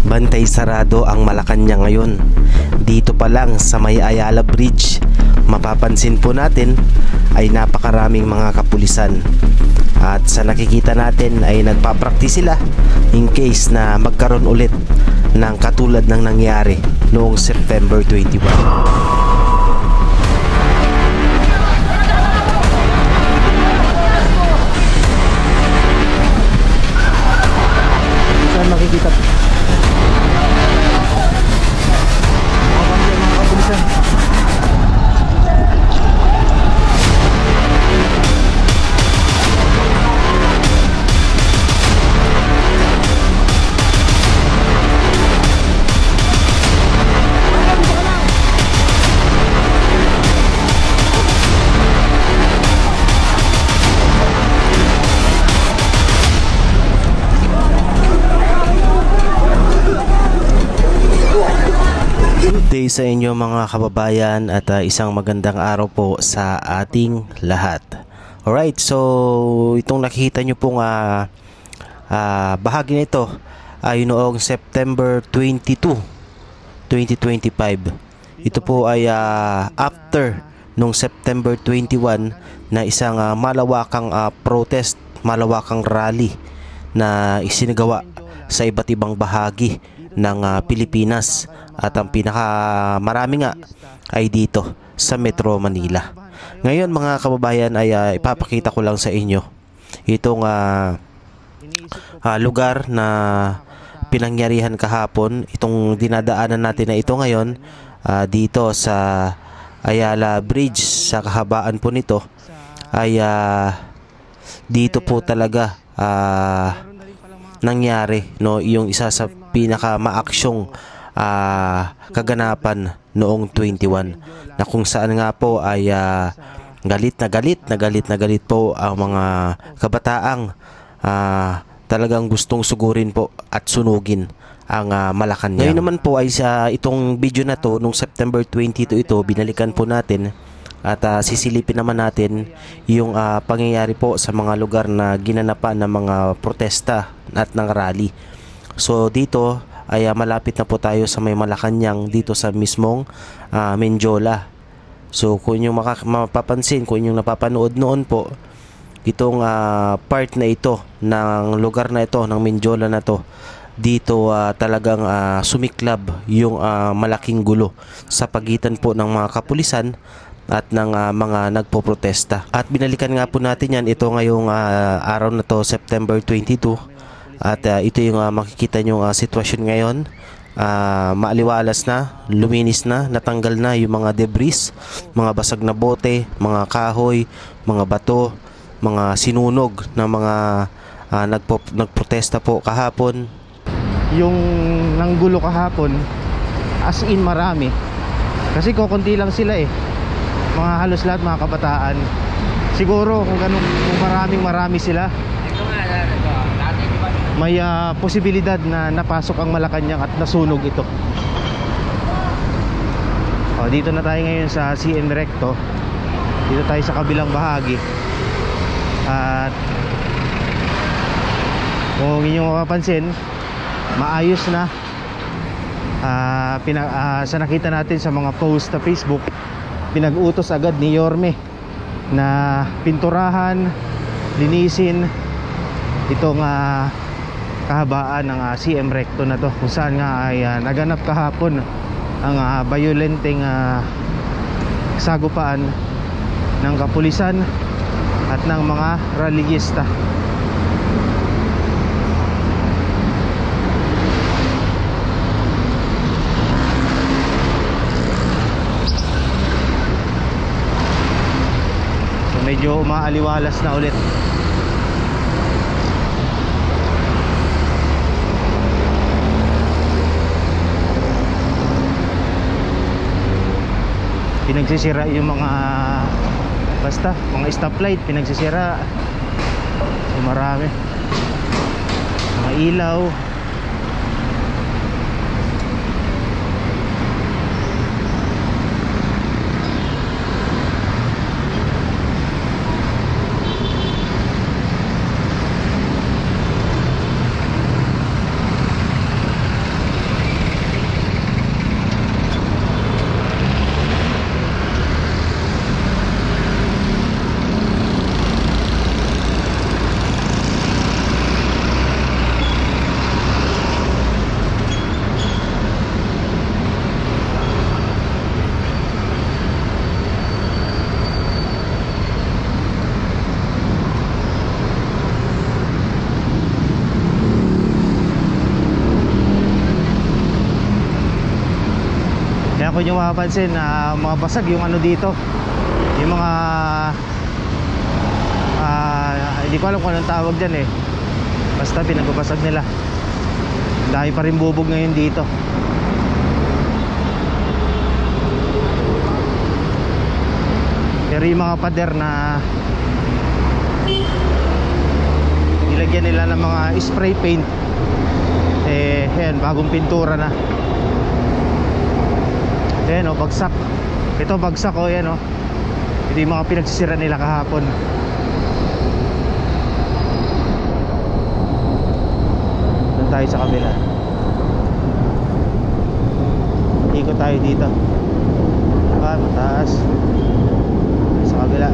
Bantay sarado ang Malacanang ngayon. Dito pa lang sa may Ayala Bridge, mapapansin po natin ay napakaraming mga kapulisan. At sa nakikita natin ay nagpa-practice sila in case na magkaroon ulit ng katulad ng nangyari noong September 21. Saan makikita? Mga kapulisan. Day sa inyo mga kababayan at isang magandang araw po sa ating lahat. Alright, so itong nakikita nyo pong bahagi na ito ay noong September 22, 2025. Ito po ay after noong September 21 na isang malawakang protest, malawakang rally na isinagawa sa iba't ibang bahagi ng Pilipinas. At ang pinakamarami nga ay dito sa Metro Manila. Ngayon mga kababayan ay ipapakita ko lang sa inyo itong lugar na pinangyarihan kahapon. Itong dinadaanan natin na ito ngayon dito sa Ayala Bridge. Sa kahabaan po nito ay dito po talaga nangyari no, yung isa sa pinaka-maaksyong kaganapan noong 21 na kung saan nga po ay galit na galit po ang mga kabataang talagang gustong sugurin po at sunugin ang Malacanang. Ngayon naman po ay sa itong video na to nung September 22 ito, binalikan po natin at sisilipin naman natin yung pangyayari po sa mga lugar na ginanapan ng mga protesta at ng rally. So dito ay malapit na po tayo sa may Malacanang dito sa mismong Menjola. So kung yung mapapansin, kung yung napapanood noon po itong part na ito ng lugar na ito ng Menjola na to, dito talagang sumiklab yung malaking gulo sa pagitan po ng mga kapulisan at ng mga nagpoprotesta. At binalikan nga po natin yan ito ngayong araw na to, September 22. At ito yung makikita nyo sitwasyon ngayon. Maaliwalas na, luminis na, natanggal na yung mga debris, mga basag na bote, mga kahoy, mga bato, mga sinunog na mga nagprotesta po kahapon. Yung nanggulo kahapon, as in marami. Kasi kukunti lang sila mga halos lahat mga kabataan. Siguro kung marami sila, may posibilidad na napasok ang Malacanang at nasunog ito. Dito na tayo ngayon sa CM Recto. Dito tayo sa kabilang bahagi. At kung inyong mapapansin, maayos na. Sa nakita natin sa mga post sa Facebook, pinag-utos agad ni Yorme na pinturahan, linisin itong kahabaan ng CM Recto na to, kung saan nga ay naganap kahapon ang violenteng sagupaan ng kapulisan at ng mga rallyista. So medyo umaaliwalas na ulit. Pinagsisira yung mga mga stoplight, pinagsisira yung marami, mga ilaw. kung nyo mapapansin na mga basag yung ano dito, yung mga hindi ko alam kung anong tawag dyan eh, basta pinagbabasag nila. Dahil pa rin bubog ngayon dito. Pero yung mga pader na nilagyan nila ng mga spray paint, eh yan, bagong pintura na. Ayan o, bagsak. Ito bagsak o, yan o. Ito yung mga pinagsisira nila kahapon. Doon tayo sa kabila. Ikot tayo dito. Mataas. Sa kabila.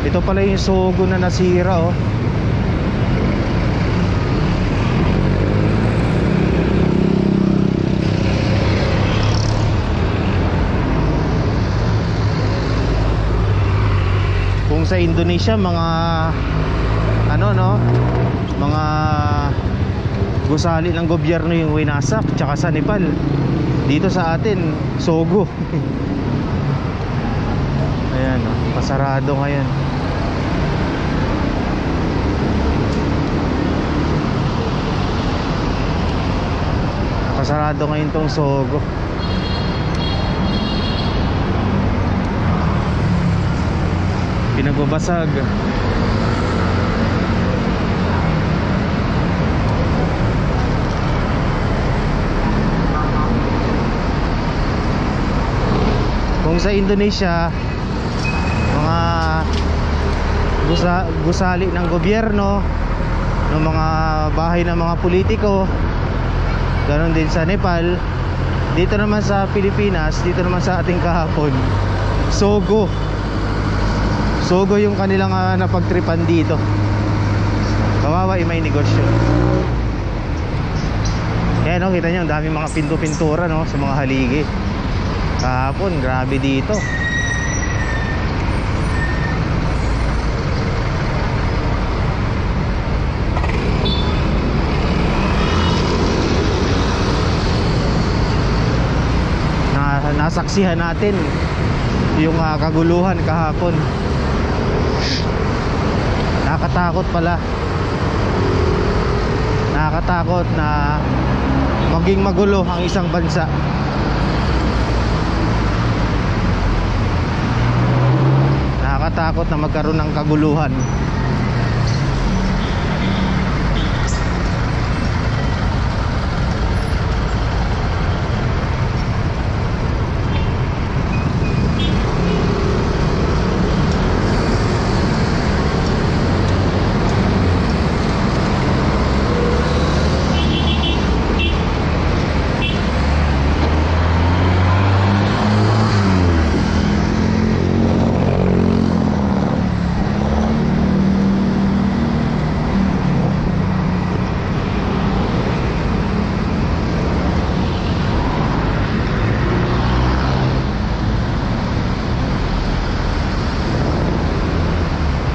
Ito pala yung Sogo na nasira oh. Kung sa Indonesia mga ano no, mga gusali ng gobyerno yung winasak, tsaka sa Nepal, dito sa atin Sogo. Ayan oh, pasarado ngayon. Pasarado ngayon tong Sogo. Pinagbabasag. Kung sa Indonesia, mga gusali ng gobyerno, ng mga bahay ng mga politiko, ganon din sa Nepal. Dito naman sa Pilipinas, dito naman sa ating kahapon, Sogo. Sogo yung kanilang napagtripan dito. Kawawa yung may negosyo. Kaya no, kita nyo, ang daming mga pinto-pintura no, sa mga haligi. Kahapon, grabe dito. Nasaksihan natin yung kaguluhan kahapon. Nakakatakot pala. Nakakatakot na maging magulo ang isang bansa. Nakakatakot na magkaroon ng kaguluhan.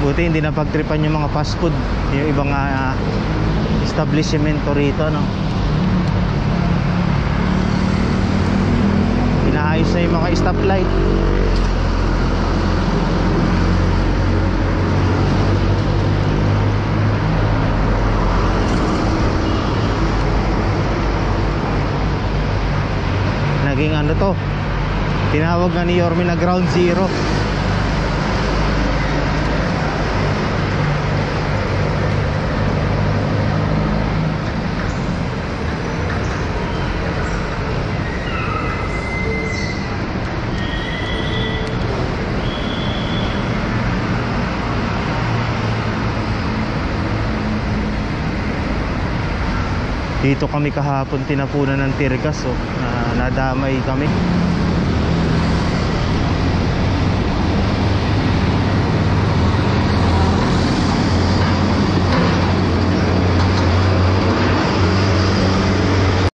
Buti hindi na pagtripan yung mga fast food, yung ibang establishmento rito no. Inaayos na yung mga stoplight. Naging ano to, tinawag nga ni Yorme na ground zero. Dito kami kahapon tinapunan ng tirgas oh, nadamay kami.